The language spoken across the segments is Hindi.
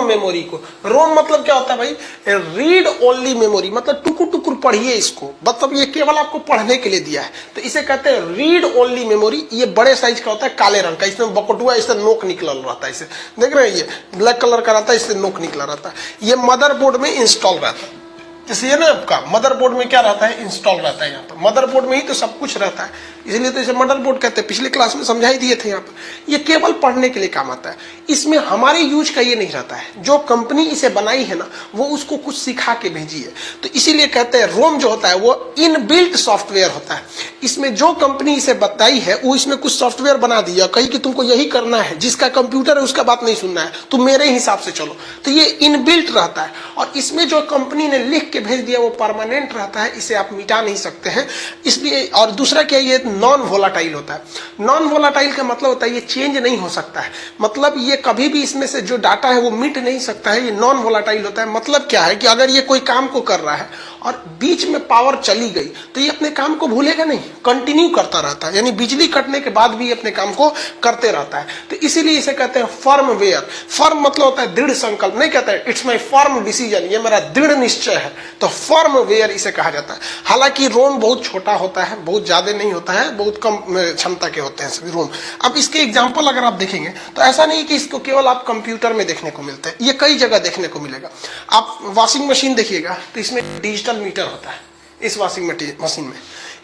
मेमोरी को। रोम मतलब क्या होता है भाई? रीड ओनली मेमोरी, मतलब टुकुर टुकुर पढ़िए इसको, मतलब ये केवल आपको पढ़ने के लिए दिया है, तो इसे कहते हैं रीड ओनली मेमोरी। ये बड़े साइज का होता है, काले रंग का, इसमें बकटुआ इससे नोक निकला रहता है, इसे देख रहे हैं, ये ब्लैक कलर का रहता है, इससे नोक निकला रहता है। ये मदरबोर्ड में इंस्टॉल रहता है। जैसे ये ना आपका मदरबोर्ड में क्या रहता है? इंस्टॉल रहता है। यहाँ पर मदरबोर्ड में ही तो सब कुछ रहता है, इसलिए तो इसे मदरबोर्ड कहते हैं। पिछले क्लास में समझा ही दिए थे। यहाँ पर ये केवल पढ़ने के लिए काम आता है, इसमें हमारे यूज का ये नहीं रहता है। जो कंपनी इसे बनाई है ना, वो उसको कुछ सिखा के भेजी है, तो इसीलिए कहते हैं रोम जो होता है वो इनबिल्ट सॉफ्टवेयर होता है। इसमें जो कंपनी इसे बताई है वो इसमें कुछ सॉफ्टवेयर बना दिया, कही कि तुमको यही करना है, जिसका कंप्यूटर है उसका बात नहीं सुनना है, तुम मेरे हिसाब से चलो, तो ये इनबिल्ट रहता है। और इसमें जो कंपनी ने लिख के भेज दिया वो परमानेंट रहता है, इसे आप मिटा नहीं सकते हैं, इसलिए। और दूसरा क्या, ये नॉन वोलाटाइल होता है। नॉन वोलाटाइल का मतलब होता है ये चेंज नहीं हो सकता है, मतलब ये कभी भी इसमें से जो डाटा है वो मिट नहीं सकता है, ये नॉन वोलाटाइल होता है। मतलब क्या है कि अगर ये कोई काम को कर रहा है और बीच में पावर चली गई तो ये अपने काम को भूलेगा नहीं, कंटिन्यू करता रहता है, यानी बिजली कटने के बाद भी अपने काम को करते रहता है। तो इसीलिए इसे कहते हैं फर्मवेयर। फर्म मतलब होता है दृढ़ संकल्प, नहीं कहते हैं इट्स माय फर्म डिसीजन, ये मेरा दृढ़ निश्चय है, तो फर्मवेयर इसे कहा जाता है। हालांकि रोम बहुत छोटा होता है, बहुत ज्यादा नहीं होता है, बहुत कम क्षमता के होते हैं सभी रोम। अब इसके एग्जाम्पल अगर आप देखेंगे तो ऐसा नहीं कि इसको केवल आप कंप्यूटर में देखने को मिलते हैं, ये कई जगह देखने को मिलेगा। आप वॉशिंग मशीन देखिएगा तो इसमें डिजिटल मीटर होता है। इस वॉशिंग मशीन में,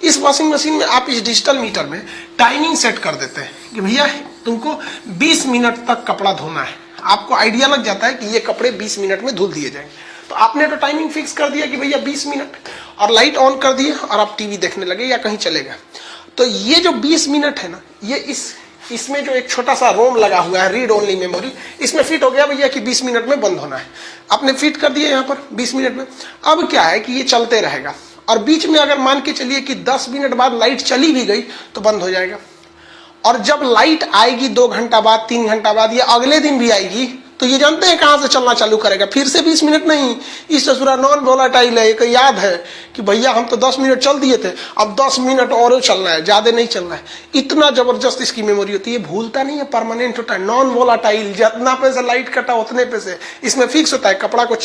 इस वॉशिंग मशीन में आप इस डिजिटल मीटर में टाइमिंग सेट कर देते हैं कि भैया तुमको 20 मिनट तक कपड़ा धोना है। आपको आइडिया लग जाता है कि ये कपड़े 20 मिनट में धुल दिए जाएंगे, तो आपने तो टाइमिंग फिक्स कर दिया कि भैया 20 मिनट, और लाइट ऑन कर दिए और आप टीवी देखने लगे या कहीं चले गए। तो ये जो 20 मिनट है ना, ये इसमें जो एक छोटा सा रोम लगा हुआ है, रीड ओनली मेमोरी, इसमें फिट हो गया भैया कि 20 मिनट में बंद होना है। आपने फिट कर दिया यहाँ पर 20 मिनट में। अब क्या है कि ये चलते रहेगा, और बीच में अगर मान के चलिए कि 10 मिनट बाद लाइट चली भी गई तो बंद हो जाएगा। और जब लाइट आएगी 2 घंटा बाद, 3 घंटा बाद, या अगले दिन भी आएगी, तो ये जानते हैं कहां से चलना चालू करेगा? फिर से 20 मिनट नहीं, इस ससुरा नॉन वोलाटाइल है। एक याद है कि भैया हम तो 10 मिनट चल दिए थे, अब 10 मिनट और चलना है, ज्यादा नहीं चलना है। इतना जबरदस्त इसकी मेमोरी होती है, भूलता नहीं है, परमानेंट होता है, नॉन वोलाटाइल। जितना पे से लाइट कटा उतने पे से इसमें फिक्स होता है। कपड़ा को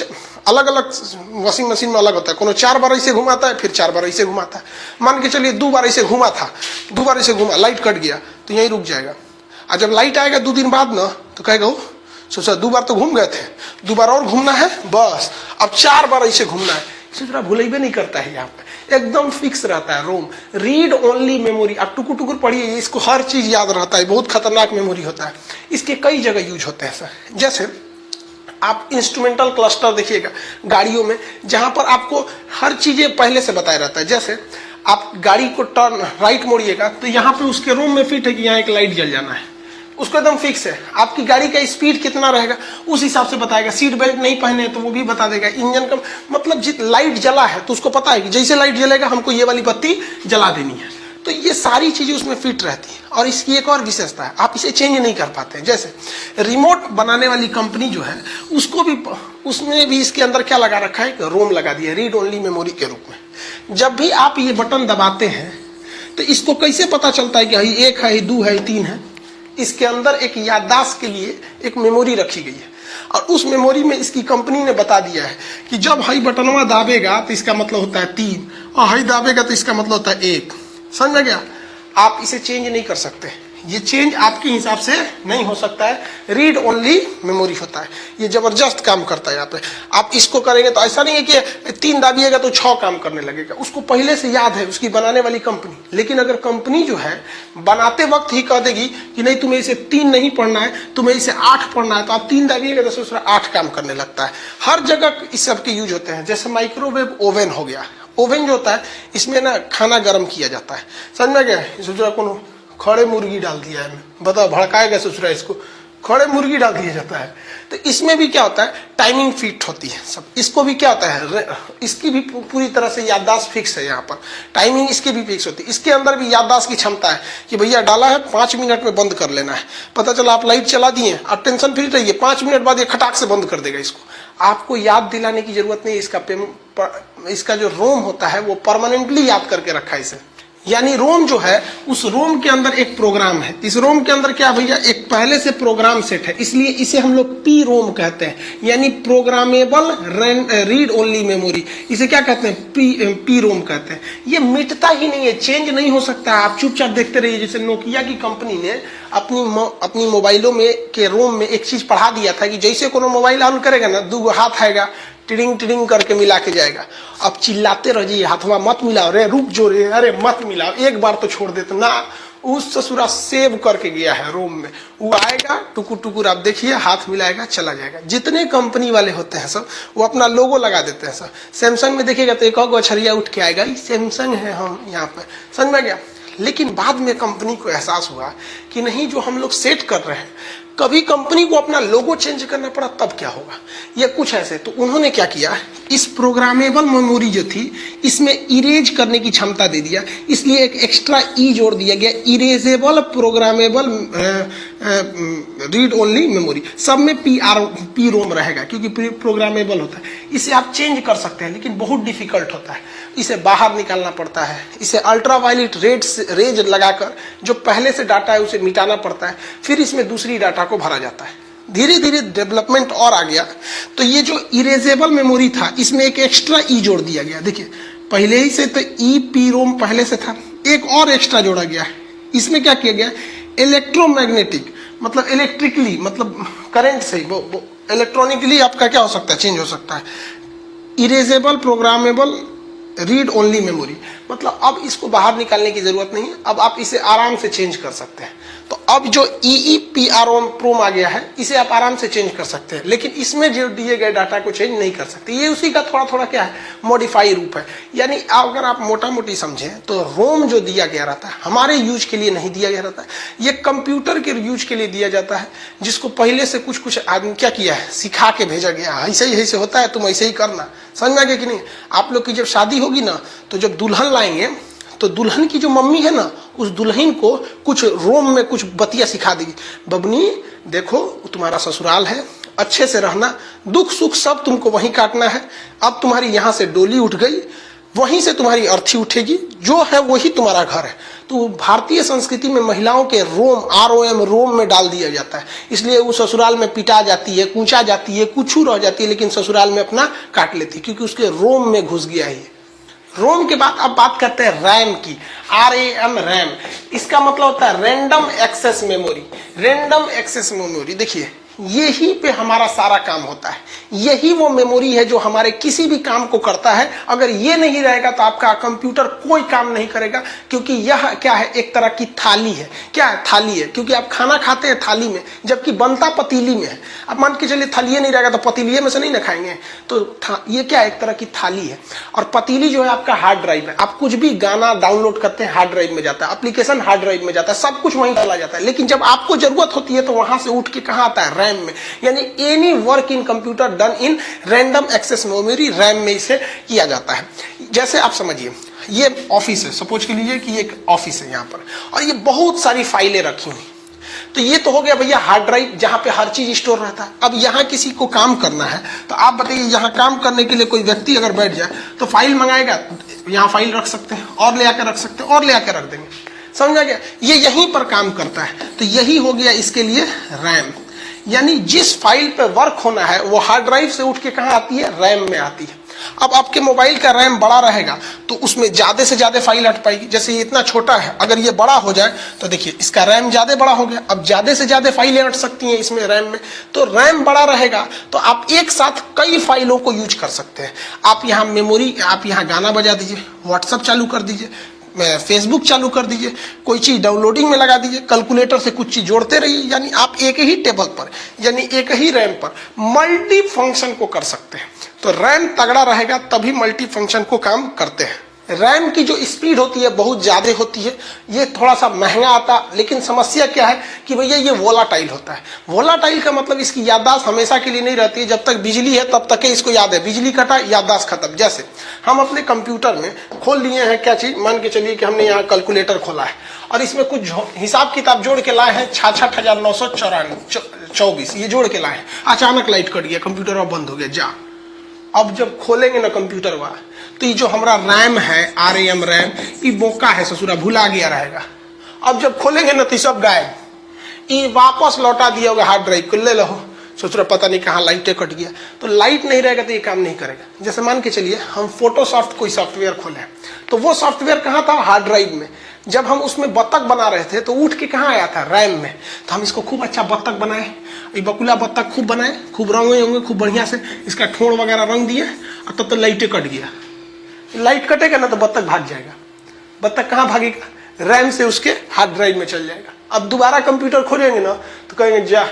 अलग अलग वॉशिंग मशीन में अलग होता है, कोनो 4 बार ऐसे घुमाता है, फिर 4 बार ऐसे घुमाता है। मान के चलिए 2 बार ऐसे घुमा था, 2 बार ऐसे घुमा, लाइट कट गया तो यही रुक जाएगा। और जब लाइट आएगा 2 दिन बाद ना, तो कहेगा सोचा 2 बार तो घूम गए थे, 2 बार और घूमना है, बस अब 4 बार ऐसे घूमना है। इसे थोड़ा भूलेबे नहीं करता है, यहाँ पे एकदम फिक्स रहता है रोम। रीड ओनली मेमोरी, आप टुकुर टुकुर पढ़िए, इसको हर चीज याद रहता है, बहुत खतरनाक मेमोरी होता है। इसके कई जगह यूज होते हैं सर। जैसे आप इंस्ट्रूमेंटल क्लस्टर देखिएगा गाड़ियों में, जहां पर आपको हर चीजें पहले से बताया रहता है। जैसे आप गाड़ी को टर्न राइट मोड़िएगा तो यहाँ पे उसके रोम में फिट है कि यहाँ एक लाइट जल जाना है, उसको एकदम फिक्स है। आपकी गाड़ी का स्पीड कितना रहेगा उस हिसाब से बताएगा। सीट बेल्ट नहीं पहने तो वो भी बता देगा। इंजन का मतलब लाइट जला है तो उसको पता है कि जैसे लाइट जलेगा हमको ये वाली बत्ती जला देनी है। तो ये सारी चीजें उसमें फिट रहती है। और इसकी एक और विशेषता है, आप इसे चेंज नहीं कर पाते हैं। जैसे रिमोट बनाने वाली कंपनी जो है उसको भी, उसमें भी इसके अंदर क्या लगा रखा है, रोम लगा दिया रीड ओनली मेमोरी के रूप में। जब भी आप ये बटन दबाते हैं तो इसको कैसे पता चलता है कि 1 है, 2 है, 3 है? इसके अंदर एक याददाश्त के लिए एक मेमोरी रखी गई है, और उस मेमोरी में इसकी कंपनी ने बता दिया है कि जब हाई बटनवा दाबेगा तो इसका मतलब होता है 3, और हाई दाबेगा तो इसका मतलब होता है 1। समझ में गया? आप इसे चेंज नहीं कर सकते, ये चेंज आपके हिसाब से नहीं हो सकता है। रीड ओनली मेमोरी होता है, ये जबरदस्त काम करता है। यहाँ पे आप इसको करेंगे तो ऐसा नहीं है कि 3 दाबिएगा तो 6 काम करने लगेगा, उसको पहले से याद है उसकी बनाने वाली कंपनी। लेकिन अगर कंपनी जो है बनाते वक्त ही कह देगी कि नहीं तुम्हें इसे 3 नहीं पढ़ना है, तुम्हें इसे 8 पढ़ना है, तो आप 3 दाबिएगा तो दूसरा 8 काम करने लगता है। हर जगह इस सब के यूज होते हैं। जैसे माइक्रोवेव ओवन हो गया, ओवन जो होता है इसमें ना खाना गर्म किया जाता है। समझ में गया? सोचा कौन खड़े मुर्गी डाल दिया है, बताओ भड़काएगा ससुरा, इसको खड़े मुर्गी डाल दिया जाता है। तो इसमें भी क्या होता है, टाइमिंग फिट होती है सब। इसको भी क्या होता है, इसकी भी पूरी तरह से याददाश्त फिक्स है। यहाँ पर टाइमिंग इसकी भी फिक्स होती है। इसके अंदर भी याददाश्त की क्षमता है कि भैया डाला है 5 मिनट में बंद कर लेना है। पता चला आप लाइट चला दिए, आप टेंशन फ्री रहिए, 5 मिनट बाद ये खटाक से बंद कर देगा। इसको आपको याद दिलाने की जरूरत नहीं। इसका जो रोम होता है वो परमानेंटली याद करके रखा है इसे। यानी रोम जो है, उस रोम के अंदर एक प्रोग्राम है। इस रोम के अंदर क्या भैया, एक पहले से प्रोग्राम सेट है, इसलिए इसे हम लोग पी रोम कहते हैं, यानी प्रोग्रामेबल रीड ओनली मेमोरी। इसे क्या कहते हैं, पी रोम कहते हैं। ये मिटता ही नहीं है, चेंज नहीं हो सकता है। आप चुपचाप देखते रहिए। जैसे नोकिया की कंपनी ने अपनी मोबाइलों में के रोम में एक चीज पढ़ा दिया था कि जैसे कोनो मोबाइल ऑन करेगा ना, 2 हाथ आएगा, टिडिंग टिडिंग करके मिला के जाएगा। अब चिल्लाते रह जाइए, हाथवा मत मिलाओ रे, रुक जो रे, अरे मत मिलाओ, एक बार तो छोड़ देते ना। उस ससुरा सेव करके गया है रोम में, वो आएगा टुकुर टुकुर, आप देखिए हाथ मिलाएगा चला जाएगा। जितने कंपनी वाले होते हैं सब, वो अपना लोगो लगा देते हैं सब। सैमसंग में देखिएगा तो एक और अछरिया उठ के आएगा, सैमसंग है हम यहाँ पे, समझ में गया। लेकिन बाद में कंपनी को एहसास हुआ कि नहीं, जो हम लोग सेट कर रहे हैं, कभी कंपनी को अपना लोगो चेंज करना पड़ा तब क्या होगा, ये कुछ ऐसे। तो उन्होंने क्या किया, इस प्रोग्रामेबल मेमोरी जो थी, इसमें इरेज करने की क्षमता दे दिया, इसलिए एक एक्स्ट्रा ई जोड़ दिया गया, erasable programmable read only memory. सब में पी रोम रहेगा, क्योंकि प्रोग्रामेबल होता है। इसे आप चेंज कर सकते हैं, लेकिन बहुत डिफिकल्ट होता है, इसे बाहर निकालना पड़ता है। इसे अल्ट्रावायलेट रेज लगाकर जो पहले से डाटा है उसे मिटाना पड़ता है, फिर इसमें दूसरी डाटा को भरा जाता है। धीरे धीरे डेवलपमेंट और आ गया, तो ये जो इरेजेबल मेमोरी था, इसमें एक एक्स्ट्रा ई जोड़ दिया गया। देखिए, पहले ही से तो ई पी रोम पहले से था, एक और एक्स्ट्रा जोड़ा गया है। इसमें क्या किया गया, इलेक्ट्रोमैग्नेटिक, मतलब इलेक्ट्रिकली, मतलब करंट से वो इलेक्ट्रॉनिकली आपका क्या हो सकता है, चेंज हो सकता है। Erasable programmable read only memory, मतलब अब इसको बाहर निकालने की जरूरत नहीं है, अब आप इसे आराम से चेंज कर सकते हैं। तो अब जो EEPROM आ गया है, इसे आप आराम से चेंज कर सकते हैं, लेकिन इसमें जो दिए गए डाटा को चेंज नहीं कर सकते। ये उसी का थोड़ा थोड़ा क्या है, मॉडिफाई रूप है। यानी अगर आप मोटा मोटी समझें तो रोम जो दिया गया रहता है, हमारे यूज के लिए नहीं दिया गया रहता है, ये कंप्यूटर के यूज के लिए दिया जाता है, जिसको पहले से कुछ आदमी क्या किया है, सिखा के भेजा गया, ऐसे ही ऐसे होता है, तुम ऐसे ही करना। समझ में आ गया कि नहीं। आप लोग की जब शादी होगी ना, तो जब दुल्हन लाएंगे, तो दुल्हन की जो मम्मी है ना, उस दुल्हन को कुछ रोम में कुछ बतिया सिखा देगी। बबनी देखो, तुम्हारा ससुराल है, अच्छे से रहना, दुख सुख सब तुमको वहीं काटना है। अब तुम्हारी यहाँ से डोली उठ गई, वहीं से तुम्हारी अर्थी उठेगी, जो है वही तुम्हारा घर है। तो भारतीय संस्कृति में महिलाओं के रोम, ROM, रोम में डाल दिया जाता है, इसलिए वो ससुराल में पिटा जाती है, कूचा जाती है, कुछ रह जाती है, लेकिन ससुराल में अपना काट लेती है, क्योंकि उसके रोम में घुस गया है। रोम के बाद अब बात करते हैं रैम की, RAM, रैम। इसका मतलब होता है random access memory. Random access memory, देखिए यही पे हमारा सारा काम होता है, यही वो मेमोरी है जो हमारे किसी भी काम को करता है। अगर ये नहीं रहेगा तो आपका कंप्यूटर कोई काम नहीं करेगा, क्योंकि यह क्या है, एक तरह की थाली है। क्या है, थाली है, क्योंकि आप खाना खाते हैं थाली में, जबकि बनता पतीली में है। अब मान के चलिए थाली नहीं रहेगा तो पतीलिये में से नहीं ना खाएंगे, तो ये क्या है, एक तरह की थाली है। और पतीली जो है आपका हार्ड ड्राइव है, आप कुछ भी गाना डाउनलोड करते हैं हार्ड ड्राइव में जाता है, एप्लीकेशन हार्ड ड्राइव में जाता है, सब कुछ वहीं चला जाता है। लेकिन जब आपको जरूरत होती है तो वहां से उठ के कहां आता है, रैम में। यानी any work in computer done in random access memory, RAM में इसे किया जाता है। जैसे आप समझिए, ये ऑफिस है, सपोज के लीजिए कि एक ऑफिस है यहाँ पर, और ये बहुत सारी फाइलें रखी हुई। तो ये तो हो गया भैया हार्ड ड्राइव, जहां पे हर चीज स्टोर रहता है। अब यहाँ किसी को काम करना है, तो आप बताइए, यहाँ काम करने के लिए कोई व्यक्ति अगर बैठ जाए तो फाइल मंगाएगा, यहाँ फाइल रख सकते हैं, और ले आकर रख सकते हैं, और ले आकर रख देंगे। समझा गया, ये यहीं पर काम करता है। तो यही हो गया इसके लिए रैम। यानी जिस फाइल पे वर्क होना है वो हार्ड ड्राइव से उठ के कहां आती है, रैम में आती है। अब आपके मोबाइल का रैम बड़ा रहेगा तो उसमें ज्यादा से ज्यादा फाइल हट पाएगी। जैसे ये इतना छोटा है, अगर ये बड़ा हो जाए तो देखिए इसका रैम ज्यादा बड़ा हो गया, अब ज्यादा से ज्यादा फाइलें हट सकती हैं इसमें रैम में। तो रैम बड़ा रहेगा तो आप एक साथ कई फाइलों को यूज कर सकते हैं। आप यहाँ मेमोरी, आप यहाँ गाना बजा दीजिए, व्हाट्सएप चालू कर दीजिए, फेसबुक चालू कर दीजिए, कोई चीज डाउनलोडिंग में लगा दीजिए, कैलकुलेटर से कुछ चीज जोड़ते रहिए। यानी आप एक ही टेबल पर, यानी एक ही रैम पर मल्टी फंक्शन को कर सकते हैं। तो रैम तगड़ा रहेगा तभी मल्टी फंक्शन को काम करते हैं। रैम की जो स्पीड होती है बहुत ज्यादा होती है, ये थोड़ा सा महंगा आता, लेकिन समस्या क्या है कि भैया ये वोलाटाइल होता है। वोलाटाइल का मतलब इसकी याददाश्त हमेशा के लिए नहीं रहती है, जब तक बिजली है तब तक इसको याद है, बिजली कटा याददाश्त खत्म। जैसे हम अपने कंप्यूटर में खोल लिए हैं क्या चीज, मान के चलिए कि हमने यहाँ कैलकुलेटर खोला है और इसमें कुछ हिसाब किताब जोड़ के लाए हैं, 66,924 ये जोड़ के लाए हैं। अचानक लाइट कट गया, कंप्यूटर बंद हो गया, जा। अब जब खोलेंगे ना कंप्यूटर वहां, तो ये जो हमारा रैम है RAM रैम, ये बोका है ससुरा, भुला गया रहेगा। अब जब खोलेंगे ना तो सब गायब, ये वापस लौटा दिया होगा हार्ड ड्राइव को, ले लो ससुरा पता नहीं कहाँ लाइटें कट गया। तो लाइट नहीं रहेगा तो ये काम नहीं करेगा। जैसे मान के चलिए हम फोटोशॉफ्ट कोई सॉफ्टवेयर खोले, तो वो सॉफ्टवेयर कहाँ था, हार्ड ड्राइव में। जब हम उसमें बत्तख बना रहे थे तो उठ के कहाँ आया था, रैम में। तो हम इसको खूब अच्छा बत्तख बनाए, ये बकुला बत्तख खूब बनाए, खूब रंगे होंगे खूब बढ़िया से, इसका ठोड़ वगैरह रंग दिए, और तब तो लाइटें कट गया। लाइट कटेगा ना तो बत्तख भाग जाएगा। बत्तख कहाँ भागेगा, रैम से उसके हार्ड ड्राइव में चल जाएगा। अब दोबारा कंप्यूटर खोलेंगे ना तो कहेंगे जा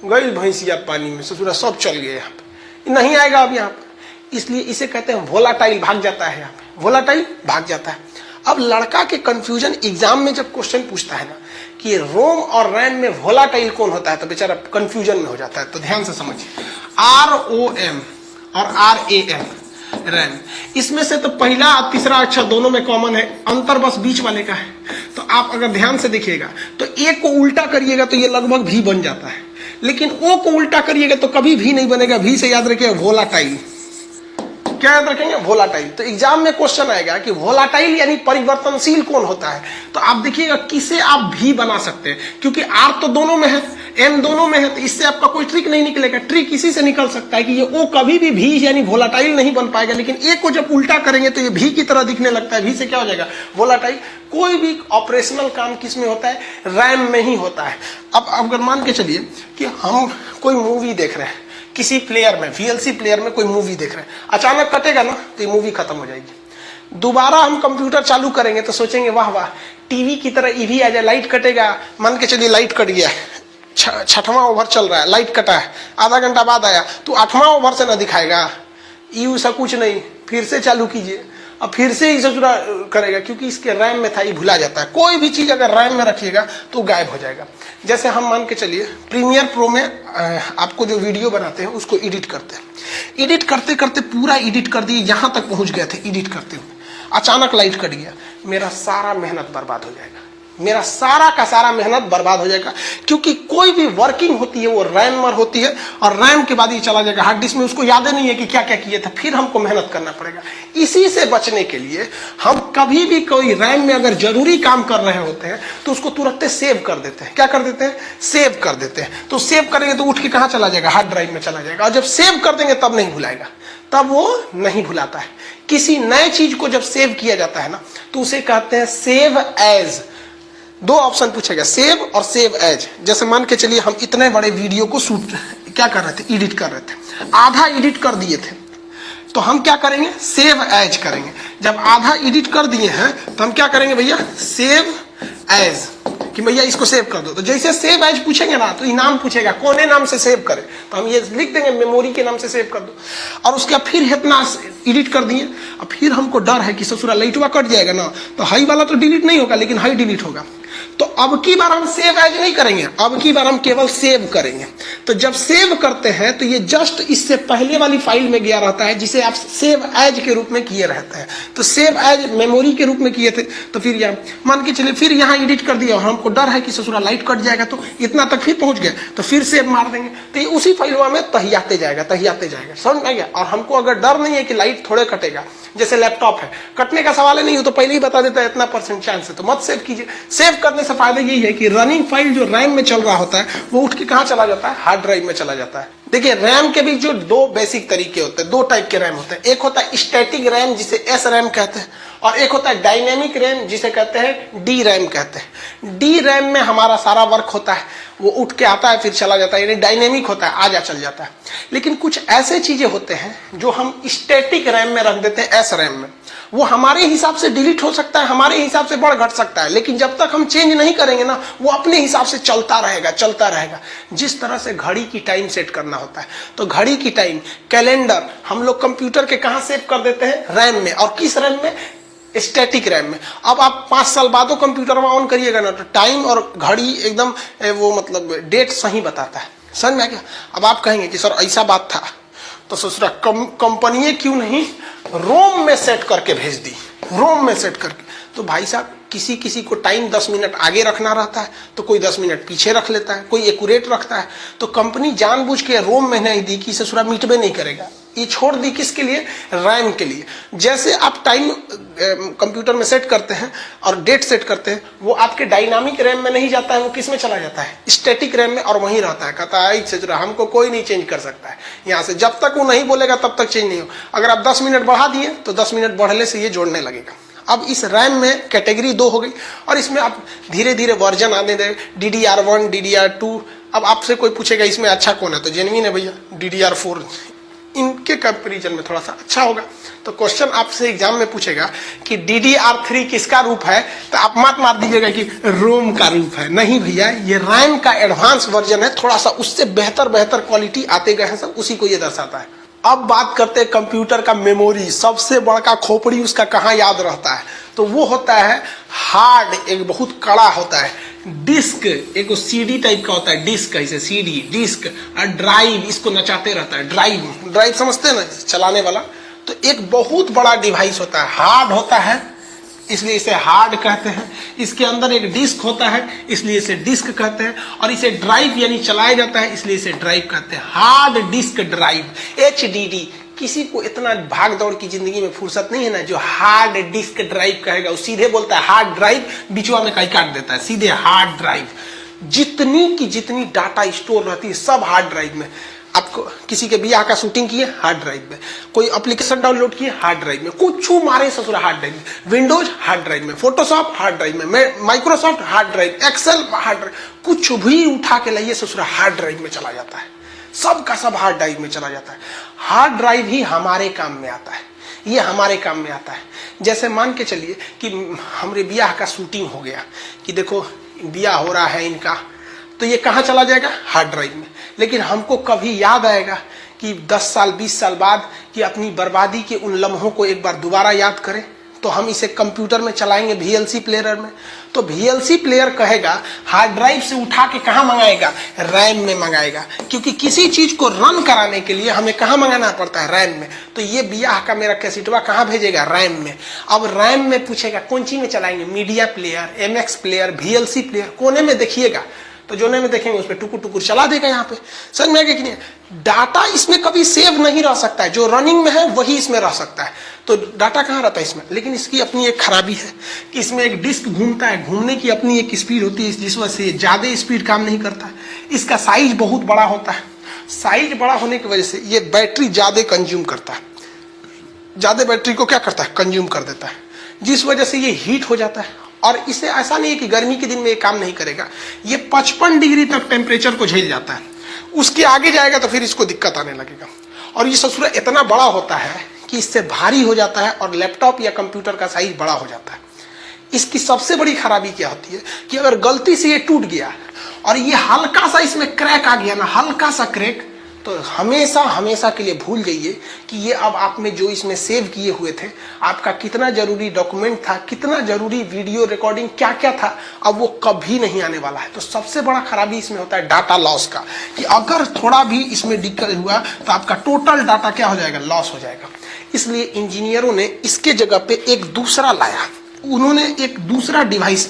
गई भैंसिया पानी में, ससुरा सब चल गए, यहाँ पे नहीं आएगा अब यहाँ पे। इसलिए इसे कहते हैं वोलाटाइल, भाग जाता है यहाँ पे, वोलाटाइल भाग जाता है। अब लड़का के कंफ्यूजन एग्जाम में जब क्वेश्चन पूछता है ना कि रोम और रैम में वोलाटाइल कौन होता है, तो बेचारा कंफ्यूजन में हो जाता है। तो ध्यान से समझिए, ROM और RAM रैम, इसमें से तो पहला और तीसरा अक्षर दोनों में कॉमन है, अंतर बस बीच वाले का है। तो आप अगर ध्यान से देखिएगा तो ए को उल्टा करिएगा तो ये लगभग भी बन जाता है, लेकिन ओ को उल्टा करिएगा तो कभी भी नहीं बनेगा। भी से याद रखिएगा वोलाटाइल, क्या याद रखेंगे, वोलाटाइल। तो एग्जाम में क्वेश्चन आएगा कि वोलाटाइल यानी परिवर्तनशील कौन होता है, तो आप देखिएगा किसे आप भी बना सकते हैं, क्योंकि R तो दोनों में है, M दोनों में है, तो इससे आपका कोई ट्रिक नहीं निकलेगा। ट्रिक इसी से निकल सकता है कि ये O कभी भी भी यानी वोलाटाइल नहीं बन पाएगा, लेकिन A को जब उल्टा करेंगे तो ये भी की तरह दिखने लगता है, भी से क्या हो जाएगा, वोलाटाइल। कोई भी ऑपरेशनल काम किस में होता है, रैम में ही होता है। अब अगर मान के चलिए कि हम कोई मूवी देख रहे हैं, किसी प्लेयर में, VLC प्लेयर में कोई मूवी देख रहे हैं, अचानक कटेगा ना तो ये मूवी खत्म हो जाएगी। दोबारा हम कंप्यूटर चालू करेंगे तो सोचेंगे वाह वाह, टीवी की तरह ये भी आ जाए, लाइट कटेगा। मान के चलिए लाइट कट गया, 6वां ओवर चल रहा है, लाइट कटा है, आधा घंटा बाद आया तो 8वां ओवर से ना दिखाएगा, यू सा कुछ नहीं, फिर से चालू कीजिए, अब फिर से ही ससुरा करेगा, क्योंकि इसके रैम में था, ये भुला जाता है। कोई भी चीज अगर रैम में रखिएगा तो गायब हो जाएगा। जैसे हम मान के चलिए प्रीमियर प्रो में आपको जो वीडियो बनाते हैं उसको एडिट करते हैं, एडिट करते करते पूरा एडिट कर दिए, यहां तक पहुंच गए थे एडिट करते हुए, अचानक लाइट कट गया, मेरा सारा मेहनत बर्बाद हो जाएगा, मेरा सारा का सारा मेहनत बर्बाद हो जाएगा। क्योंकि कोई भी वर्किंग होती है वो रैम में होती है, और रैम के बाद ये चला जाएगा हार्ड डिस्क में, उसको याद नहीं है कि क्या क्या किए थे, फिर हमको मेहनत करना पड़ेगा। इसी से बचने के लिए हम कभी भी कोई रैम में अगर जरूरी काम कर रहे होते हैं तो उसको तुरंत सेव कर देते हैं। क्या कर देते हैं, सेव कर देते हैं। तो सेव करेंगे तो उठ के कहाँ चला जाएगा, हार्ड ड्राइव में चला जाएगा, और जब सेव कर देंगे तब नहीं भुलाएगा, तब वो नहीं भुलाता है। किसी नए चीज को जब सेव किया जाता है ना तो उसे कहते हैं सेव एज। दो ऑप्शन पूछेगा, सेव और सेव एज। जैसे मान के चलिए हम इतने बड़े वीडियो को शूट क्या कर रहे थे, एडिट कर रहे थे, आधा एडिट कर दिए थे, तो हम क्या करेंगे, सेव एज करेंगे। जब आधा एडिट कर दिए हैं तो हम क्या करेंगे भैया, सेव एज, कि भैया इसको सेव कर दो। तो जैसे सेव एज पूछेंगे ना तो इनाम पूछेगा, कौन नाम से सेव करें, तो हम ये लिख देंगे मेमोरी के नाम से सेव कर दो। और उसके बाद फिर इतना एडिट कर दिए, और फिर हमको डर है कि ससुरा लाइटवा कट जाएगा ना, तो हाई वाला तो डिलीट नहीं होगा लेकिन हाई डिलीट होगा। तो अब की बार हम सेव एज नहीं करेंगे, अब की बार हम केवल सेव करेंगे। तो जब सेव करते हैं तो ये जस्ट इससे पहले वाली फाइल में गया रहता है जिसे आप सेव एज के रूप में किए रहते हैं। तो सेव एज मेमोरी के रूप में किए थे, तो फिर यहाँ मान के चलिए फिर यहाँ एडिट कर दिया, और हमको डर है कि ससुरा लाइट कट जाएगा, तो इतना तक फिर पहुंच गए, तो फिर सेव मार देंगे, तो ये उसी फाइलवा में तहियाते जाएगा, समझ में आ गया। और हमको अगर डर नहीं है कि लाइट थोड़े कटेगा, जैसे लैपटॉप है, कटने का सवाल ही नहीं हो तो पहले ही बता देता है इतना % चांस है, तो मत सेव कीजिए। सेव करने से फायदा यही है कि रनिंग फाइल जो रैम में चल रहा होता है वो उठ के कहां चला जाता है, हार्ड ड्राइव में चला जाता है। देखिए रैम के भी जो दो बेसिक तरीके होते हैं, दो टाइप के रैम होते हैं। एक होता है स्टैटिक रैम जिसे एस रैम कहते हैं, और एक होता है डायनेमिक रैम जिसे कहते हैं डी रैम कहते हैं। डी रैम में हमारा सारा वर्क होता है, वो उठ के आता है फिर चला जाता है, यानी डायनेमिक होता है, आजा चल जाता है। लेकिन कुछ ऐसे चीजें होते हैं जो हम स्टैटिक रैम में रख देते हैं, एस रैम में, वो हमारे हिसाब से डिलीट हो सकता है, हमारे हिसाब से बढ़ घट सकता है, लेकिन जब तक हम चेंज नहीं करेंगे ना वो अपने हिसाब से चलता रहेगा। जिस तरह से घड़ी की टाइम सेट करना होता है, तो घड़ी की टाइम, कैलेंडर हम लोग कंप्यूटर के कहां सेव कर देते हैं, रैम में। और किस रैम में, स्टैटिक रैम में। अब आप 5 साल बाद कंप्यूटर में ऑन करिएगा ना तो टाइम और घड़ी एकदम वो मतलब डेट सही बताता है, समझ में आ गया। अब आप कहेंगे कि सर ऐसा बात था, तो ससुरा कंपनी क्यों नहीं रोम में सेट करके भेज दी, रोम में सेट करके। तो भाई साहब किसी को टाइम 10 मिनट आगे रखना रहता है, तो कोई 10 मिनट पीछे रख लेता है, कोई एक्यूरेट रखता है। तो कंपनी जानबूझ के रोम में नहीं दी कि ससुरा मिटबे नहीं करेगा, ये छोड़ दी किसके लिए? रैम के लिए। जैसे आप टाइम कंप्यूटर में सेट करते हैं और डेट सेट करते हैं, वो आपके डायनामिक रैम में नहीं जाता है, वो किस में चला जाता है? स्टैटिक रैम में, और वहीं रहता है। कहता है से हमको कोई नहीं चेंज कर सकता है यहाँ से, जब तक वो नहीं बोलेगा तब तक चेंज नहीं हो। अगर आप 10 मिनट बढ़ा दिए तो 10 मिनट बढ़ने से ये जोड़ने लगेगा। अब इस रैम में कैटेगरी 2 हो गई, और इसमें आप धीरे धीरे वर्जन आने दें, DDR1, DDR2। अब आपसे कोई पूछेगा इसमें अच्छा कौन है, तो जेन्युइन है भैया DDR4, इनके कंपेरिजन में थोड़ा सा अच्छा होगा। तो क्वेश्चन आपसे एग्जाम में पूछेगा कि DDR3 किसका रूप है, तो आप मत मार दीजिएगा कि रोम का रूप है। नहीं भैया, ये रैम का एडवांस वर्जन है, थोड़ा सा उससे बेहतर क्वालिटी आते गए हैं सब, उसी को ये दर्शाता है। अब बात करते हैं कंप्यूटर का मेमोरी। सबसे बड़ा खोपड़ी उसका कहाँ याद रहता है, तो वो होता है हार्ड, एक बहुत कड़ा होता है। डिस्क एक CD टाइप का होता है, डिस्क ऐसे CD डिस्क, और ड्राइव इसको नचाते रहता है। ड्राइव समझते हैं ना, चलाने वाला। तो एक बहुत बड़ा डिवाइस होता है, हार्ड होता है, इसलिए इसे हार्ड कहते हैं। इसके अंदर एक डिस्क होता है, इसलिए इसे डिस्क कहते हैं। और इसे ड्राइव यानी चलाया जाता है, इसलिए इसे ड्राइव कहते हैं। Hard disk drive, HDD। किसी को इतना भाग दौड़ की जिंदगी में फुर्सत नहीं है ना जो हार्ड डिस्क ड्राइव कहेगा, वो सीधे बोलता है हार्ड ड्राइव, बिचवा में कहीं काट देता है, सीधे हार्ड ड्राइव। जितनी की जितनी डाटा स्टोर रहती है सब हार्ड ड्राइव में। आपको किसी के ब्याह का शूटिंग किए, हार्ड ड्राइव में। कोई एप्लीकेशन डाउनलोड किए, हार्ड ड्राइव में। कुछ मारे ससुरा, हार्ड ड्राइव में। विंडोज हार्ड ड्राइव में, फोटोशॉप हार्ड ड्राइव में, Microsoft hard drive, Excel hard drive, कुछ भी उठा के लाइए ससुरा हार्ड ड्राइव में चला जाता है। सब का सब हार्ड ड्राइव में चला जाता है। हार्ड ड्राइव ही हमारे काम में आता है, ये हमारे काम में आता है। जैसे मान के चलिए कि हमारे ब्याह का शूटिंग हो गया, कि देखो ब्याह हो रहा है इनका, तो ये कहाँ चला जाएगा? हार्ड ड्राइव में। लेकिन हमको कभी याद आएगा कि 10 साल 20 साल बाद कि अपनी बर्बादी के उन लम्हों को एक बार दोबारा याद करें, तो हम इसे कंप्यूटर में चलाएंगे, VLC प्लेयर में। तो VLC प्लेयर कहेगा हार्ड ड्राइव से उठा के कहाँ मंगाएगा? रैम में मंगाएगा, क्योंकि किसी चीज को रन कराने के लिए हमें कहाँ मंगाना पड़ता है? रैम में। तो ये ब्याह का मेरा कैसेटवा कहाँ भेजेगा? रैम में। अब रैम में पूछेगा कौन सी में चलाएंगे? Media player, MX player, VLC player. कोने में देखिएगा, तो जोने में देखेंगे उस पर टुकुर टुकुर चला देगा। यहाँ पे समझ में आएगा कि नहीं? डाटा इसमें कभी सेव नहीं रह सकता है, जो रनिंग में है वही इसमें रह सकता है। तो डाटा कहाँ रहता है? इसमें। लेकिन इसकी अपनी एक खराबी है कि इसमें एक डिस्क घूमता है, घूमने की अपनी एक स्पीड होती है, जिस वजह से ज्यादा स्पीड काम नहीं करता है। इसका साइज बहुत बड़ा होता है। साइज बड़ा होने की वजह से ये बैटरी ज्यादा कंज्यूम करता है, ज्यादा बैटरी को क्या करता है? कंज्यूम कर देता है, जिस वजह से ये हीट हो जाता है। और इसे ऐसा नहीं है कि गर्मी के दिन में ये काम नहीं करेगा, ये 55 डिग्री तक टेम्परेचर को झेल जाता है। उसके आगे जाएगा तो फिर इसको दिक्कत आने लगेगा। और ये ससुरा इतना बड़ा होता है कि इससे भारी हो जाता है, और लैपटॉप या कंप्यूटर का साइज बड़ा हो जाता है। इसकी सबसे बड़ी खराबी क्या होती है कि अगर गलती से ये टूट गया और ये हल्का सा इसमें क्रैक आ गया ना, हल्का सा क्रैक, तो हमेशा हमेशा के लिए भूल जाइए कि ये अब आप में जो इसमें सेव किए हुए थे, आपका कितना जरूरी डॉक्यूमेंट था, कितना जरूरी वीडियो रिकॉर्डिंग क्या क्या था, अब वो कभी नहीं आने वाला है। तो सबसे बड़ा खराबी इसमें होता है डाटा लॉस का, कि अगर थोड़ा भी इसमें दिक्कत हुआ तो आपका टोटल डाटा क्या हो जाएगा? लॉस हो जाएगा। इसलिए इंजीनियरों ने इसके जगह पे एक दूसरा लाया, उन्होंने एक दूसरा डिवाइस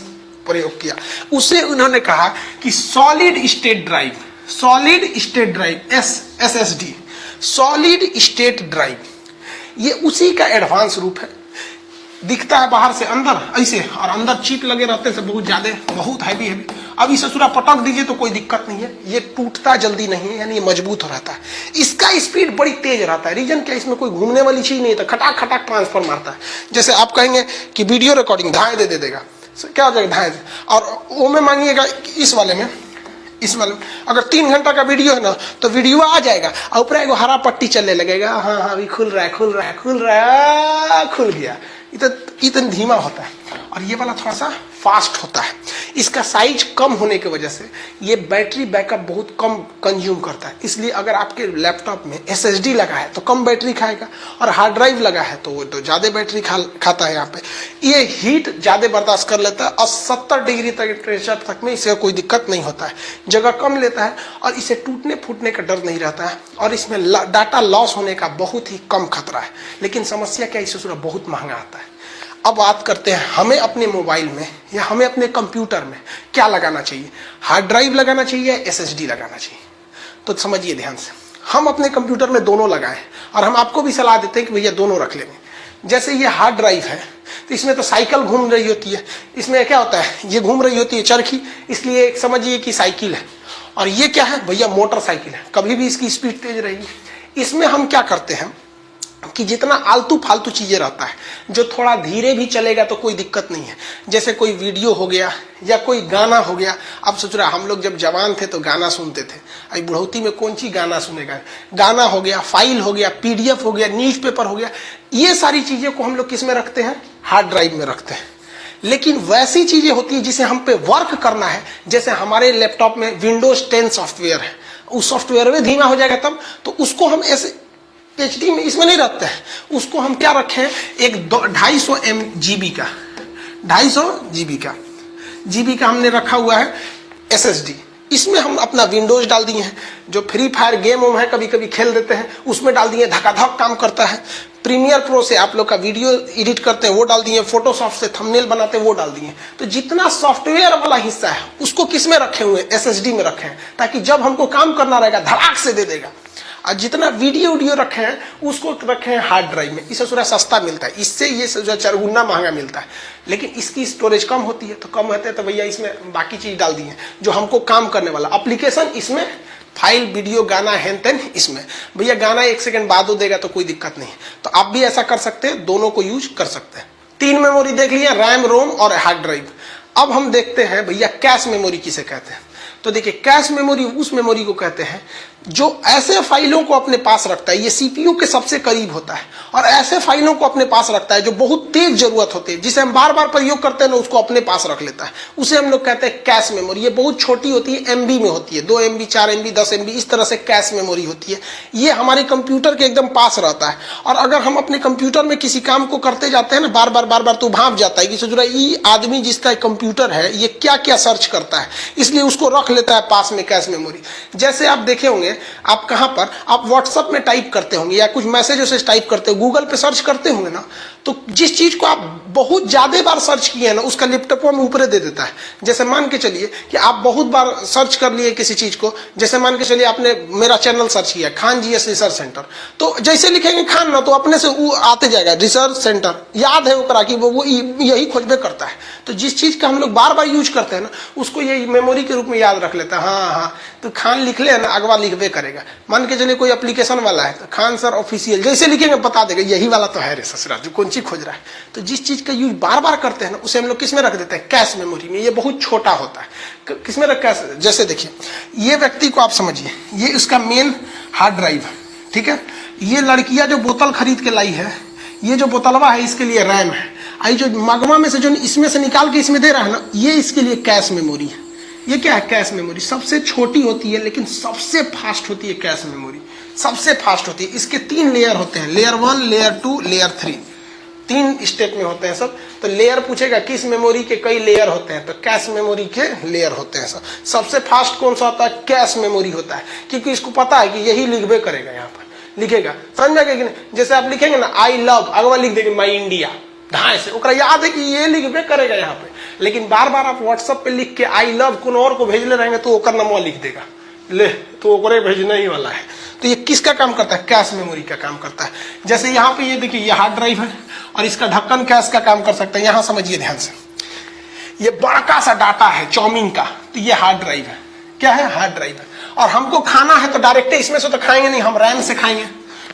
प्रयोग किया। उसे उन्होंने कहा कि solid state drive, solid state drive, SSD, solid state drive. ये उसी का एडवांस रूप है। दिखता है बाहर से अंदर ऐसे, और अंदर चिप लगे रहते हैं बहुत ज्यादा, बहुत हैवी। अब इसे ससुरा पटक दीजिए तो कोई दिक्कत नहीं है, ये टूटता जल्दी नहीं है, यानी ये मजबूत हो रहता है। इसका स्पीड बड़ी तेज रहता है। रीजन क्या? इसमें कोई घूमने वाली चीज नहीं है, खटाक खटाक ट्रांसफर मारता है। जैसे आप कहेंगे कि वीडियो रिकॉर्डिंग धाए दे देगा, क्या हो जाएगा? धाए। और वो में मांगिएगा इस वाले में, इस वाले अगर 3 घंटा का वीडियो है ना, तो वीडियो आ जाएगा और ऊपर एक हरा पट्टी चलने लगेगा। हाँ हाँ अभी खुल रहा है, खुल रहा है, खुल रहा है, खुल गया। इतना धीमा होता है, और ये वाला थोड़ा सा फास्ट होता है। इसका साइज कम होने की वजह से ये बैटरी बैकअप बहुत कम कंज्यूम करता है। इसलिए अगर आपके लैपटॉप में SSD लगा है तो कम बैटरी खाएगा, और हार्ड ड्राइव लगा है तो वो तो ज्यादा बैटरी खाता है। यहाँ पे ये हीट ज्यादा बर्दाश्त कर लेता है, और 70 डिग्री टेम्परेचर तक में इसे कोई दिक्कत नहीं होता है, जगह कम लेता है, और इसे टूटने फूटने का डर नहीं रहता है, और इसमें डाटा लॉस होने का बहुत ही कम खतरा है। लेकिन समस्या क्या? इसे बहुत महंगा आता है। अब बात करते हैं हमें अपने मोबाइल में या हमें अपने कंप्यूटर में क्या लगाना चाहिए? हार्ड ड्राइव लगाना चाहिए या SSD लगाना चाहिए? तो समझिए ध्यान से। हम अपने कंप्यूटर में दोनों लगाएं, और हम आपको भी सलाह देते हैं कि भैया दोनों रख लेंगे। जैसे ये हार्ड ड्राइव है, तो इसमें तो साइकिल घूम रही होती है, इसमें क्या होता है, ये घूम रही होती है चरखी, इसलिए एक समझिए कि साइकिल है। और ये क्या है भैया, मोटरसाइकिल है, कभी भी इसकी स्पीड तेज रहेगी। इसमें हम क्या करते हैं कि जितना आलतू फालतू चीजें रहता है, जो थोड़ा धीरे भी चलेगा तो कोई दिक्कत नहीं है, जैसे कोई वीडियो हो गया या कोई गाना हो गया। अब सोच रहा, हम लोग जब जवान थे तो गाना सुनते थे, अभी बुढ़ौती में कौन सी गाना सुनेगा। गाना हो गया, फाइल हो गया, पीडीएफ हो गया, न्यूज़पेपर हो गया, ये सारी चीजें को हम लोग किस में रखते हैं, हार्ड ड्राइव में रखते हैं। लेकिन वैसी चीजें होती है जिसे हम पे वर्क करना है, जैसे हमारे लैपटॉप में विंडोज 10 सॉफ्टवेयर है, उस सॉफ्टवेयर में धीमा हो जाएगा तब, तो उसको हम ऐसे एचडी में इसमें नहीं रखते हैं, उसको हम क्या रखे हैं, एक 250 जीबी का, 250 जीबी का हमने रखा हुआ है एसएसडी। इसमें हम अपना विंडोज डाल दिए हैं, जो फ्री फायर गेम है कभी कभी खेल देते हैं, उसमें डाल दिए, धकाधक काम करता है। प्रीमियर प्रो से आप लोग का वीडियो एडिट करते हैं वो डाल दिए, फोटोशॉप से थंबनेल बनाते हैं वो डाल दिए। तो जितना सॉफ्टवेयर वाला हिस्सा है उसको किस में रखे हुए हैं, एसएसडी में रखे हैं, ताकि जब हमको काम करना रहेगा धड़ाक से दे देगा। और जितना वीडियो रखे हैं उसको रखे हैं हार्ड ड्राइव में, इससे थोड़ा सस्ता मिलता है, इससे ये जो 4 गुना महंगा मिलता है। लेकिन इसकी स्टोरेज कम होती है, तो कम होते हैं तो भैया इसमें बाकी चीज डाल दी है, जो हमको काम करने वाला एप्लीकेशन इसमें, फाइल वीडियो गाना हैन तेन इसमें। भैया गाना 1 सेकंड बाद हो देगा तो कोई दिक्कत नहीं है, तो आप भी ऐसा कर सकते हैं, दोनों को यूज कर सकते हैं। 3 मेमोरी देख लिया, रैम, रोम और हार्ड ड्राइव। अब हम देखते हैं भैया कैश मेमोरी किसे कहते हैं। तो देखिए, कैश मेमोरी उस मेमोरी को कहते हैं जो ऐसे फाइलों को अपने पास रखता है, ये सीपीयू के सबसे करीब होता है, और ऐसे फाइलों को अपने पास रखता है जो बहुत तेज जरूरत होती है, जिसे हम बार बार प्रयोग करते हैं ना, उसको अपने पास रख लेता है, उसे हम लोग कहते हैं कैश मेमोरी। ये बहुत छोटी होती है, एमबी में होती है, 2 MB 4 MB 10 MB इस तरह से कैश मेमोरी होती है। ये हमारे कंप्यूटर के एकदम पास रहता है, और अगर हम अपने कंप्यूटर में किसी काम को करते जाते हैं ना, बार बार तो भाप जाता है कि सोच रहा है ये आदमी जिसका कंप्यूटर है ये क्या क्या सर्च करता है, इसलिए उसको रख लेता है पास में कैश मेमोरी। जैसे आप देखे होंगे, आप कहां पर, आप व्हाट्सएप में टाइप करते होंगे या कुछ मैसेज से टाइप करते हो, गूगल पे सर्च करते होंगे ना, तो जिस चीज को आप बहुत ज्यादा बार सर्च किए ना, उसका लैपटॉप में ऊपर दे देता है। जैसे मान के चलिए कि आप बहुत बार सर्च कर लिए किसी चीज को, जैसे मान के चलिए आपने मेरा चैनल सर्च किया खान जीएस रिसर्च सेंटर, तो जैसे लिखेंगे खान ना, तो अपने से वो आते जाएगा रिसर्च सेंटर, याद है ओकरा कि वो यही खोजबे करता है। तो जिस चीज का हम लोग बार बार यूज करते हैं ना, उसको ये मेमोरी के रूप में याद रख लेता है। हाँ, तो खान लिख ले ना, अगवा लिखबे करेगा। मान के चलिए कोई एप्लीकेशन वाला है, तो खान सर ऑफिशियल जैसे लिखेंगे बता देगा यही वाला तो है रे ससुरा, जो कौन चीज खोज रहा है। तो जिस चीज का यूज बार बार करते हैं ना, उसे हम लोग किस में रख देते हैं, कैश मेमोरी में। ये बहुत छोटा होता है, किसमें रखा है, जैसे देखिए ये व्यक्ति को आप समझिए, ये इसका मेन हार्ड ड्राइव है, ठीक है। ये लड़कियां जो बोतल खरीद के लाई है, ये जो बोतलवा है इसके लिए रैम है, आई जो मगवा में से जो इसमें से निकाल के इसमें दे रहा है ना, ये इसके लिए कैश मेमोरी है। ये क्या है, कैश मेमोरी। सबसे छोटी होती है लेकिन सबसे फास्ट होती है कैश मेमोरी, सबसे फास्ट होती है। इसके 3 लेयर होते हैं, लेयर 1, लेयर 2, लेयर 3, 3 स्टेप में होते हैं सब। तो लेयर पूछेगा किस मेमोरी के कई लेयर होते हैं, तो कैश मेमोरी के लेयर होते हैं सब। सबसे फास्ट कौन सा होता है, कैश मेमोरी होता है, क्योंकि इसको पता है कि यही लिखबे करेगा, यहाँ पर लिखेगा, समझ गए कि नहीं। जैसे आप लिखेंगे ना आई लव, अगवा लिख देंगे माई इंडिया, ढाई से ओकरा याद है कि ये लिखबे करेगा यहाँ पे। लेकिन बार बार आप व्हाट्सएप पे लिख के आई लव कौन और को भेजले रहेंगे तो ओकर नंबर लिख देगा, ले तो ओकरे भेजना ही वाला है। तो ये किसका काम करता है, कैश मेमोरी का काम करता है। जैसे यहाँ पे ये देखिए, ये हार्ड ड्राइव है और इसका ढक्कन कैश का काम कर सकता है। यहाँ समझिए ध्यान से, ये बड़का सा डाटा है चाउमीन का, तो ये हार्ड ड्राइव है। क्या है, हार्ड ड्राइव है। और हमको खाना है तो डायरेक्ट इसमें से तो खाएंगे नहीं, हम रैम से खाएंगे।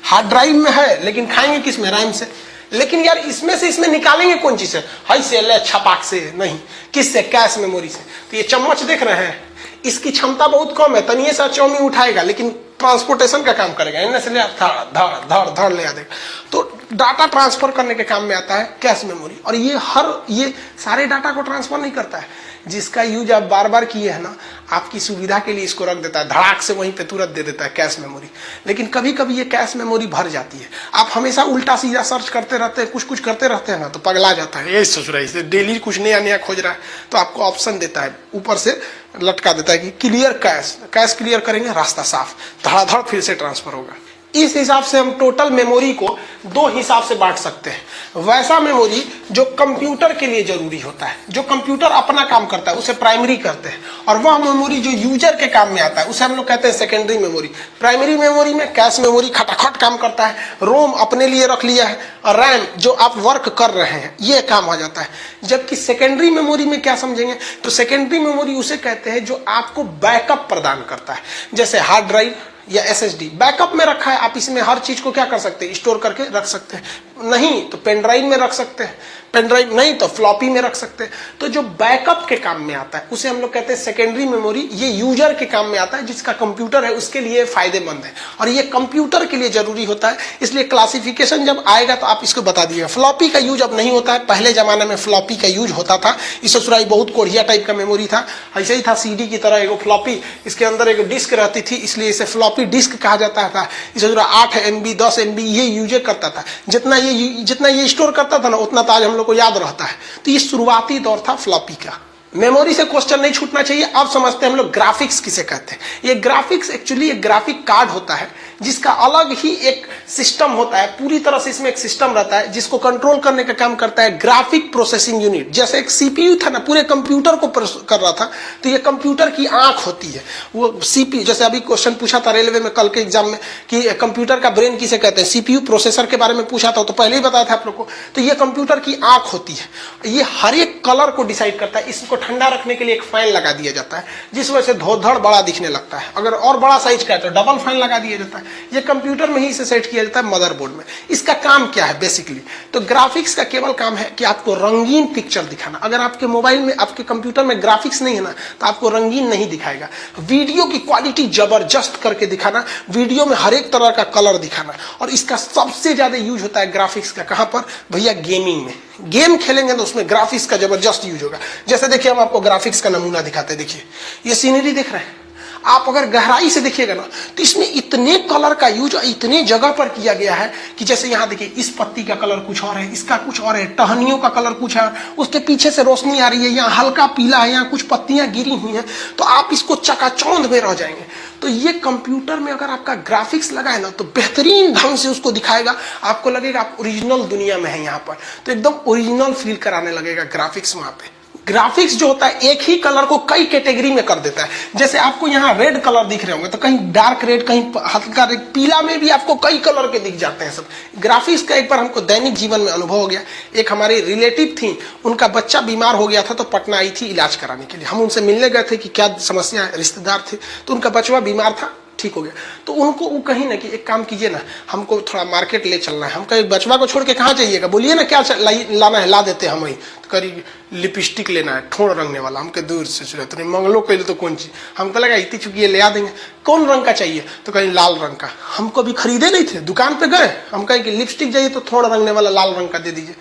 हार्ड ड्राइव में है लेकिन खाएंगे किस में, रैम से। लेकिन यार इसमें से इसमें निकालेंगे कौन चीज से, हाई से ले छपाक से नहीं, किससे, कैश मेमोरी से। तो ये चम्मच देख रहे हैं, इसकी क्षमता बहुत कम है, तनिए सा चाउमीन उठाएगा लेकिन ट्रांसपोर्टेशन का काम करेगा, इनमें से ले धड़ धड़ ले आ देगा। तो डाटा ट्रांसफर करने के काम में आता है कैश मेमोरी। और ये सारे डाटा को ट्रांसफर नहीं करता है, जिसका यूज आप बार बार किए है ना, आपकी सुविधा के लिए इसको रख देता है, धड़ाक से वहीं पे तुरंत दे देता है कैश मेमोरी। लेकिन कभी कभी ये कैश मेमोरी भर जाती है, आप हमेशा उल्टा सीधा सर्च करते रहते हैं, कुछ करते रहते हैं ना, तो पगला जाता है। ये सोच रहा है डेली कुछ नया खोज रहा है, तो आपको ऑप्शन देता है, ऊपर से लटका देता है कि क्लियर कैश क्लियर करेंगे, रास्ता साफ, धड़ाधड़ फिर से ट्रांसफर होगा। इस हिसाब से हम टोटल मेमोरी को दो हिसाब से बांट सकते हैं। वैसा मेमोरी जो कंप्यूटर के लिए जरूरी होता है, जो कंप्यूटर अपना काम करता है उसे प्राइमरी करते हैं, और वह मेमोरी जो यूजर के काम में आता है उसे हम लोग कहते हैं सेकेंडरी मेमोरी। प्राइमरी मेमोरी में कैश मेमोरी खटाखट काम करता है, रोम अपने लिए रख लिया है, और रैम जो आप वर्क कर रहे हैं ये काम हो जाता है। जबकि सेकेंडरी मेमोरी में क्या समझेंगे, तो सेकेंडरी मेमोरी उसे कहते हैं जो आपको बैकअप प्रदान करता है। जैसे हार्ड ड्राइव या एसएसडी बैकअप में रखा है, आप इसमें हर चीज को क्या कर सकते हैं, स्टोर करके रख सकते हैं। नहीं तो पेन ड्राइव में रख सकते हैं, पेन ड्राइव नहीं तो फ्लॉपी में रख सकते हैं। तो जो बैकअप के काम में आता है उसे हम लोग कहते हैं सेकेंडरी मेमोरी। ये यूजर के काम में आता है, जिसका कंप्यूटर है उसके लिए फायदेमंद है, और ये कंप्यूटर के लिए जरूरी होता है। इसलिए क्लासिफिकेशन जब आएगा तो आप इसको बता दिएगा। फ्लॉपी का यूज अब नहीं होता है, पहले जमाने में फ्लॉपी का यूज होता था। इस ससुराई बहुत कोढ़िया टाइप का मेमोरी था, ऐसे ही था सीडी की तरह एगो फ्लॉपी, इसके अंदर एक डिस्क रहती थी, इसलिए इसे फ्लॉपी डिस्क कहा जाता था। इस 8 MB 10 MB ये यूज करता था। जितना ये स्टोर करता था ना उतना तो आज हम लोग को याद रहता है। तो ये शुरुआती दौर था फ्लॉपी का। मेमोरी से क्वेश्चन नहीं छूटना चाहिए। अब समझते हैं हम लोग ग्राफिक्स किसे कहते हैं। ये ग्राफिक्स एक्चुअली एक ग्राफिक कार्ड होता है जिसका अलग ही एक सिस्टम होता है, पूरी तरह से इसमें एक सिस्टम रहता है जिसको कंट्रोल करने का काम करता है ग्राफिक प्रोसेसिंग यूनिट। जैसे एक सीपीयू था ना, पूरे कंप्यूटर को कर रहा था, तो ये कंप्यूटर की आंख होती है वो सीपीयू। जैसे अभी क्वेश्चन पूछा था रेलवे में कल के एग्जाम में कि कंप्यूटर का ब्रेन किसे कहते हैं, सीपीयू प्रोसेसर के बारे में पूछा था, तो पहले ही बताया था आप लोग को। तो ये कंप्यूटर की आंख होती है, ये हर एक कलर को डिसाइड करता है। इसको ठंडा रखने के लिए एक फैन लगा दिया जाता है जिस वजह से धोधड़ बड़ा दिखने लगता है। अगर और बड़ा साइज का है तो डबल फैन लगा दिया जाता है। ये कंप्यूटर में ही इसे सेट किया जाता है मदरबोर्ड में। इसका काम क्या है बेसिकली, तो ग्राफिक्स का केवल काम है कि आपको रंगीन पिक्चर दिखाना। अगर आपके मोबाइल में, आपके कंप्यूटर में ग्राफिक्स नहीं है ना, तो आपको रंगीन नहीं दिखाएगा। वीडियो की क्वालिटी जबरदस्त करके दिखाना, वीडियो में हर एक तरह का कलर दिखाना। और इसका सबसे ज्यादा यूज होता है ग्राफिक्स का कहां पर भैया, गेमिंग में। गेम खेलेंगे तो उसमें ग्राफिक्स का जबरदस्त यूज होगा। जैसे देखिए हम आपको ग्राफिक्स का नमूना दिखाते हैं। देखिए ये सीनरी दिख रहा है, आप अगर गहराई से देखिएगा ना तो इसमें इतने कलर का यूज इतने जगह पर किया गया है कि जैसे यहाँ देखिए इस पत्ती का कलर कुछ और है, इसका कुछ और है, टहनियों का कलर कुछ है, उसके पीछे से रोशनी आ रही है, यहाँ हल्का पीला है, यहाँ कुछ पत्तियां गिरी हुई हैं, तो आप इसको चकाचौंध में रह जाएंगे। तो ये कंप्यूटर में अगर आपका ग्राफिक्स लगा है ना तो बेहतरीन ढंग से उसको दिखाएगा, आपको लगेगा आप ओरिजिनल दुनिया में है यहाँ पर, तो एकदम ओरिजिनल फील कराने लगेगा ग्राफिक्स वहां पे। ग्राफिक्स जो होता है एक ही कलर को कई कैटेगरी में कर देता है। जैसे आपको यहाँ रेड कलर दिख रहे होंगे तो कहीं डार्क रेड, कहीं हल्का रेड, पीला में भी आपको कई कलर के दिख जाते हैं सब। ग्राफिक्स का एक बार हमको दैनिक जीवन में अनुभव हो गया। एक हमारी रिलेटिव थी, उनका बच्चा बीमार हो गया था तो पटना आई थी इलाज कराने के लिए। हम उनसे मिलने गए थे कि क्या समस्या है, रिश्तेदार थे, तो उनका बचवा बीमार था, ठीक हो गया। तो उनको वो कहीं ना कि एक काम कीजिए ना, हमको थोड़ा मार्केट ले चलना है। हम कहीं बचवा को छोड़ के कहाँ जाइएगा, बोलिए ना क्या लाना है, ला देते हम वही। तो करी लिपस्टिक लेना है ठोड़ रंगने वाला, हमके दूर से चुरे तो मंगलो कह तो कौन चीज, हमको लगा इतनी चुकी ले आ देंगे। कौन रंग का चाहिए, तो कहीं लाल रंग का। हमको अभी खरीदे नहीं थे, दुकान पे गए, हम कहें कि लिपस्टिक चाहिए तो थोड़ा रंगने वाला लाल रंग का दे दीजिए।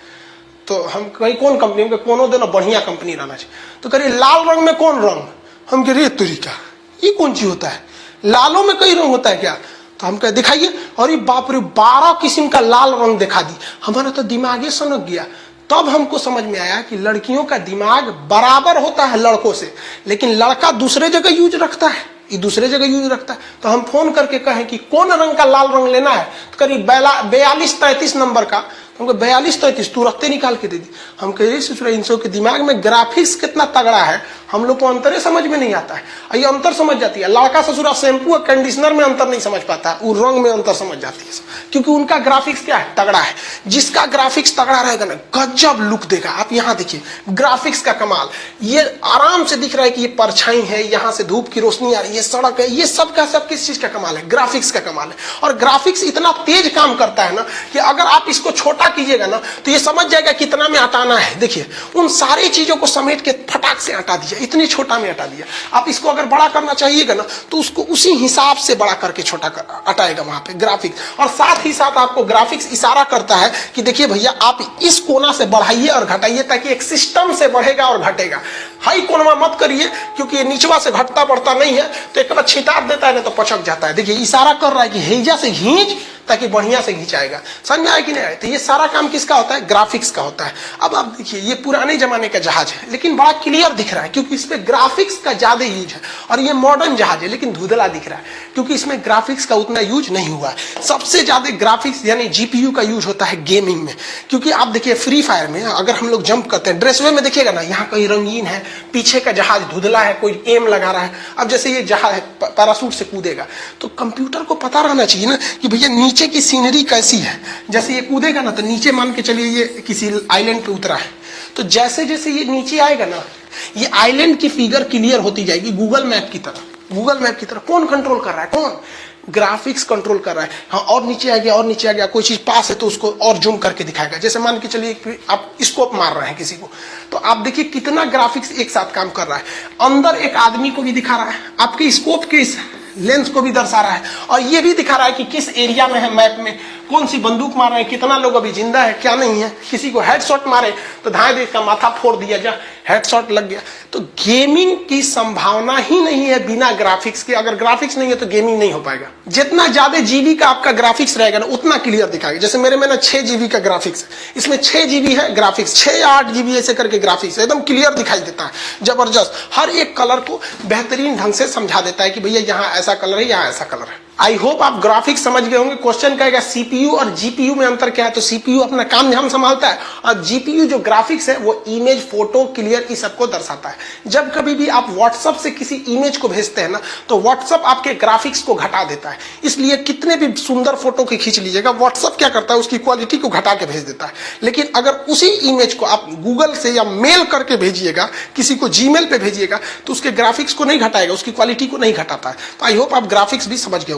तो हम कहीं कौन कंपनी, हमको कोनो देना बढ़िया कंपनी रहना चाहिए। तो करिए लाल रंग में कौन रंग, हम कह रही तरीका ये कौन चीज होता है, लालों में कई रंग होता है क्या। तो हम कह दिखाइए, और ये बाप रे 12 किस्म का लाल रंग दिखा दी। हमारा तो दिमागे सनक गया। तब हमको समझ में आया कि लड़कियों का दिमाग बराबर होता है लड़कों से, लेकिन लड़का दूसरे जगह यूज रखता है, ये दूसरे जगह यूज रखता है। तो हम फोन करके कहें कि कौन रंग का लाल रंग लेना है, तो करीब 42-33 नंबर का, हमको 42-33 तुरंत निकाल के दे दी। हम कह रहे ससुरा इन के दिमाग में ग्राफिक्स कितना तगड़ा है, हम लोग को अंतरे समझ में नहीं आता है। ये अंतर समझ जाती है लड़का ससुरा, शैम्पू और कंडीशनर में अंतर नहीं समझ पाता, वो रंग में अंतर समझ जाती है, क्योंकि उनका ग्राफिक्स क्या है, तगड़ा है। जिसका ग्राफिक्स तगड़ा रहेगा ना गजब लुक देगा। आप यहाँ देखिए ग्राफिक्स का कमाल, ये आराम से दिख रहा है कि ये परछाई है, यहाँ से धूप की रोशनी आ रही है, सड़क है, ये सब का सब किस चीज का कमाल है, ग्राफिक्स का कमाल है। और ग्राफिक्स इतना तेज काम करता है ना कि अगर आप इसको छोटा कीजिएगा ना तो ये समझ जाएगा कितना में हटाना है। देखिए उन सारी चीजों को समेट के फटाक से हटा दिया, इतनी छोटा में हटा दिया। आप इसको अगर बड़ा करना चाहिएगा ना तो उसको उसी हिसाब से बड़ा करके छोटा हटाएगा वहां पे ग्राफिक्स। और साथ ही साथ आपको ग्राफिक्स इशारा करता है कि देखिए भैया आप इस कोना से बढ़ाइए और घटाइए, ताकि एक सिस्टम से बढ़ेगा और घटेगा। हाई कोना मत करिए, क्योंकि ये नीचवा से घटता बढ़ता नहीं है, तो एक छिटार देता है ना तो पचक जाता है। देखिए इशारा कर रहा है कि हेजा से खींच ताकि बढ़िया से खिंचाएगा। समझ में आया कि नहीं आया? तो ये सारा काम किसका होता है? ग्राफिक्स का होता है। अब आप देखिए ये पुराने जमाने का जहाज है लेकिन बड़ा क्लियर दिख रहा है क्योंकि इसमें ग्राफिक्स का ज्यादा यूज है। और ये मॉडर्न जहाज है लेकिन धुंधला दिख रहा है क्योंकि इसमें ग्राफिक्स का उतना यूज नहीं हुआ है। सबसे ज्यादा ग्राफिक्स यानी जीपीयू का यूज होता है गेमिंग में, क्योंकि आप देखिए फ्री फायर में अगर हम लोग जंप करते हैं, ड्रेसवे में देखिएगा ना, यहाँ कहीं रंगीन है, पीछे का जहाज धुंधला है, कोई एम लगा रहा है। अब जैसे ये जहाज पैराशूट से कूदेगा तो कंप्यूटर को पता रहना चाहिए ना कि भैया नीचे की सीनरी कैसी है। जैसे ये कूदेगा ना तो नीचे मान के चलिए ये किसी आइलैंड पे उतरा है, तो जैसे जैसे ये नीचे आएगा ना ये आइलैंड की फिगर क्लियर होती जाएगी गूगल मैप की तरह। गूगल मैप की तरह कौन कंट्रोल कर रहा है? कौन? ग्राफिक्स कंट्रोल कर रहा है। हाँ, और नीचे आ गया, और नीचे आ गया, कोई चीज पास है तो उसको और जूम करके दिखाएगा। जैसे मान के चलिए आप स्कोप मार रहे हैं किसी को, तो आप देखिए कितना ग्राफिक्स एक साथ काम कर रहा है। अंदर एक आदमी को भी दिखा रहा है, आपके स्कोप के इस लेंस को भी दर्शा रहा है, और ये भी दिखा रहा है कि किस एरिया में है मैप में, कौन सी बंदूक मार रहे हैं, कितना लोग अभी जिंदा है क्या नहीं है। किसी को हेडशॉट मारे तो धाए देख का माथा फोड़ दिया, जा हेडशॉट लग गया। तो गेमिंग की संभावना ही नहीं है बिना ग्राफिक्स के। अगर ग्राफिक्स नहीं है तो गेमिंग नहीं हो पाएगा। जितना ज्यादा जीबी का आपका ग्राफिक्स रहेगा ना उतना क्लियर दिखाएगा। जैसे मेरे में ना 6 जीबी का ग्राफिक्स है, इसमें 6 जीबी है ग्राफिक्स, 6 या 8 जीबी ऐसे करके ग्राफिक्स एकदम क्लियर दिखाई देता है, जबरदस्त। हर एक कलर को बेहतरीन ढंग से समझा देता है कि भैया यहाँ ऐसा कलर है, यहाँ ऐसा कलर है। आई होप आप ग्राफिक्स समझ गए होंगे। क्वेश्चन कहेगा सीपीयू और जीपीयू में अंतर क्या है, तो सीपीयू अपना काम ध्यान संभालता है और जीपीयू जो ग्राफिक्स है वो इमेज, फोटो, क्लियर इस सबको दर्शाता है। जब कभी भी आप व्हाट्सएप से किसी इमेज को भेजते हैं ना तो व्हाट्सएप आपके ग्राफिक्स को घटा देता है। इसलिए कितने भी सुंदर फोटो की खींच लीजिएगा, व्हाट्सएप क्या करता है उसकी क्वालिटी को घटा के भेज देता है। लेकिन अगर उसी इमेज को आप गूगल से या मेल करके भेजिएगा, किसी को जीमेल पे भेजिएगा, तो उसके ग्राफिक्स को नहीं घटाएगा, उसकी क्वालिटी को नहीं घटाता है। तो आई होप आप ग्राफिक्स भी समझ गए होंगे।